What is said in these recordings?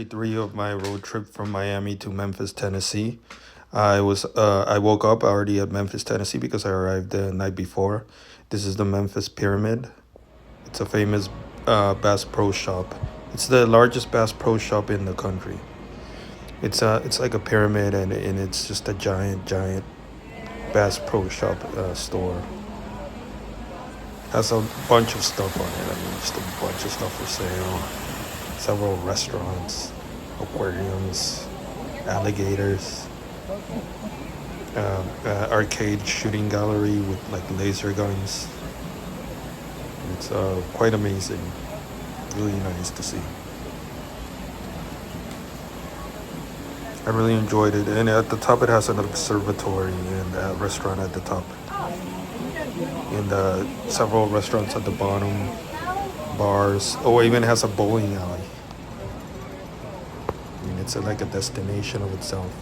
3 of my road trip from Miami to Memphis, Tennessee. I woke up already at Memphis, Tennessee because I arrived the night before. This is the Memphis Pyramid. It's a famous Bass Pro Shop. It's the largest Bass Pro Shop in the country. It's like a pyramid, and it's just a giant Bass Pro Shop store. Has a bunch of stuff on it. I mean, just a bunch of stuff for sale. Several restaurants, aquariums, alligators, arcade shooting gallery with like laser guns. It's quite amazing. Really nice to see. I really enjoyed it. And at the top, it has an observatory and a restaurant at the top. And several restaurants at the bottom, bars. Oh, it even has a bowling alley. I mean, it's like a destination of itself.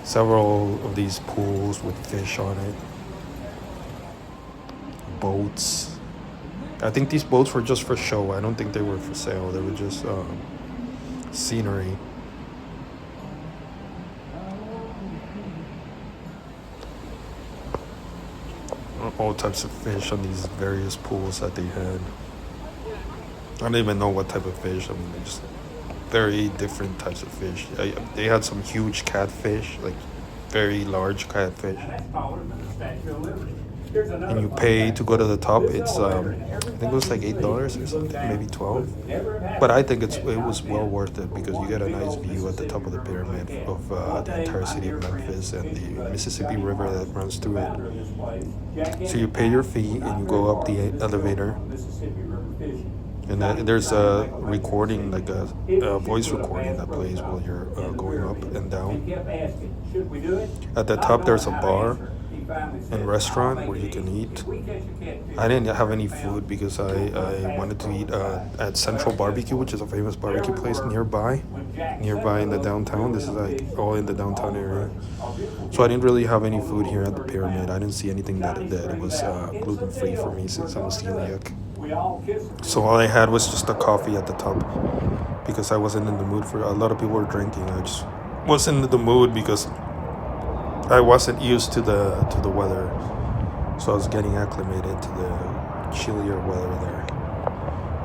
Several of these pools with fish on it. Boats. I think these boats were just for show. I don't think they were for sale. They were just scenery. All types of fish on these various pools that they had. I don't even know what type of fish. I mean, just very different types of fish. They had some huge catfish, like very large catfish. And you pay to go to the top. It's I think it was like $8 or something, maybe 12. But I think it was well worth it because you get a nice view at the top of the pyramid of the entire city of Memphis and the Mississippi River that runs through it. So you pay your fee and you go up the elevator. And there's a recording, like a voice recording that plays while you're going up and down. At the top, there's a bar and restaurant where you can eat. I didn't have any food because I wanted to eat at Central Barbecue, which is a famous barbecue place nearby in the downtown. This is like all in the downtown area. So I didn't really have any food here at the pyramid. I didn't see anything that it was gluten-free for me since I'm a celiac. So all I had was just a coffee at the top because I wasn't in the mood for. A lot of people were drinking. I just wasn't in the mood because I wasn't used to the weather, so I was getting acclimated to the chillier weather there.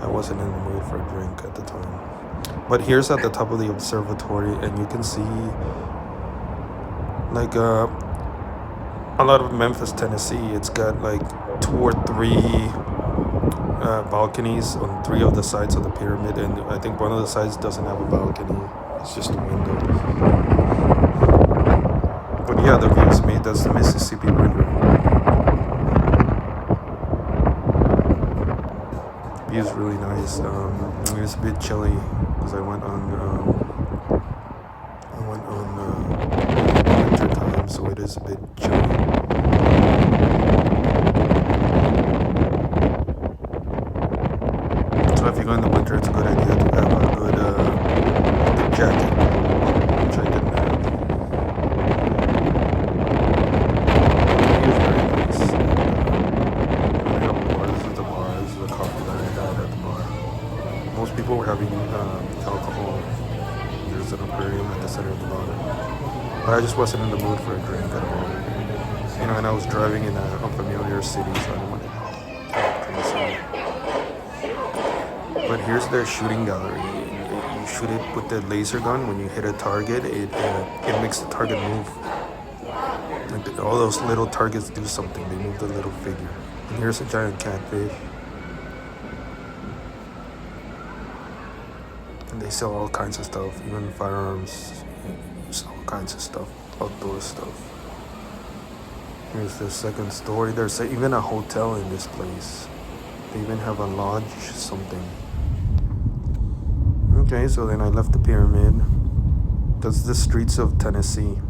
I wasn't in the mood for a drink at the time. But here's at the top of the observatory, and you can see like a lot of Memphis, Tennessee. It's got like 2 or 3 balconies on 3 of the sides of the pyramid, and I think one of the sides doesn't have a balcony. It's just a window. But yeah, the view's made. That's the Mississippi River. View's really nice. It was a bit chilly because I went on winter time, so it is a bit chilly. So if you go in the winter, it's a good idea to have a good jacket, which I didn't have. It was very nice. I have a bar. This is the bar. This is the coffee that I had at the bar. Most people were having alcohol. There's an aquarium at the center of the bar. But I just wasn't in the mood for a drink at all. You know, and I was driving in an unfamiliar city, so I didn't want to get crazy. But here's their shooting gallery. You shoot it with the laser gun. When you hit a target, it makes the target move. Like all those little targets do something. They move the little figure. And here's a giant catfish. And they sell all kinds of stuff, even firearms. All kinds of stuff, outdoor stuff. Here's the second story. There's even a hotel in this place. They even have a lodge, something. Okay, so then I left the pyramid. That's the streets of Tennessee.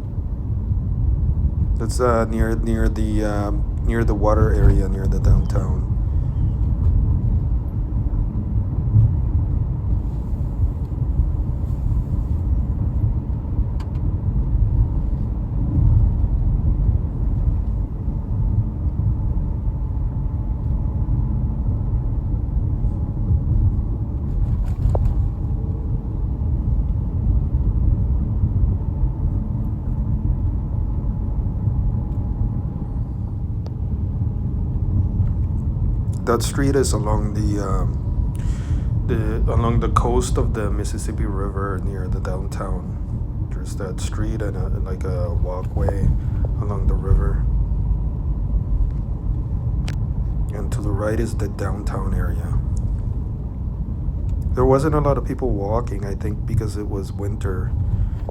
That's near the water area near the downtown. that street is along the along the coast of the Mississippi River near the downtown. There's that street and like a walkway along the river, and to the right is the downtown area. There wasn't a lot of people walking, I think, because it was winter.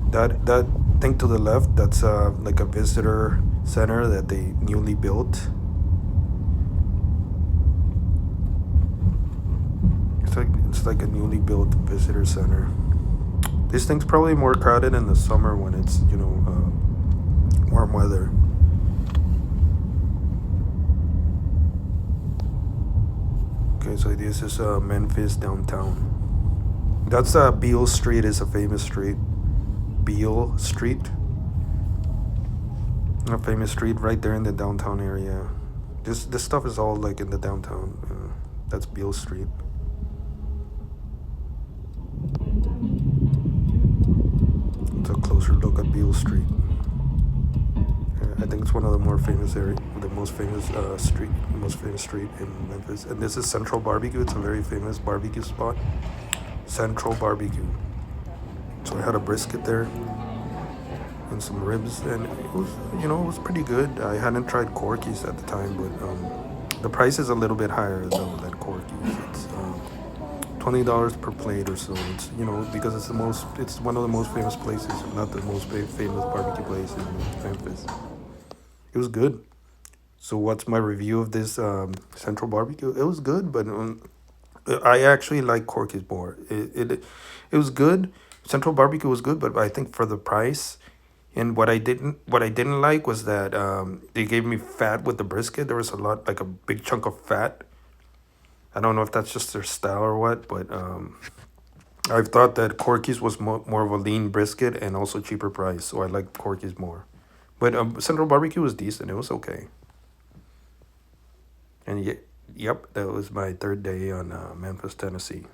That thing to the left, that's like a visitor center that they newly built. It's like a newly built visitor center. This thing's probably more crowded in the summer when it's warm weather. Okay, so this is Memphis downtown. That's Beale Street is a famous street. Beale Street, a famous street right there in the downtown area. This stuff is all like in the downtown. That's Beale Street. It's a closer look at Beale Street. I think it's one of the more famous area, the most famous street in Memphis. And this is Central Barbecue. It's a very famous barbecue spot. Central Barbecue. So I had a brisket there and some ribs, and it was pretty good. I hadn't tried Corky's at the time, but the price is a little bit higher though than Corky's. It's $20 per plate or so. It's because it's one of the most famous places, if not the most famous barbecue place in Memphis. It was good. So what's my review of this Central Barbecue? It was good, but I actually like Corky's more. It was good. Central Barbecue was good, but I think for the price, and what I didn't like was that they gave me fat with the brisket. There was like a big chunk of fat. I don't know if that's just their style or what, but I thought that Corky's was more of a lean brisket and also cheaper price, so I liked Corky's more. But Central Barbecue was decent. It was okay. And yep, that was my third day on Memphis, Tennessee.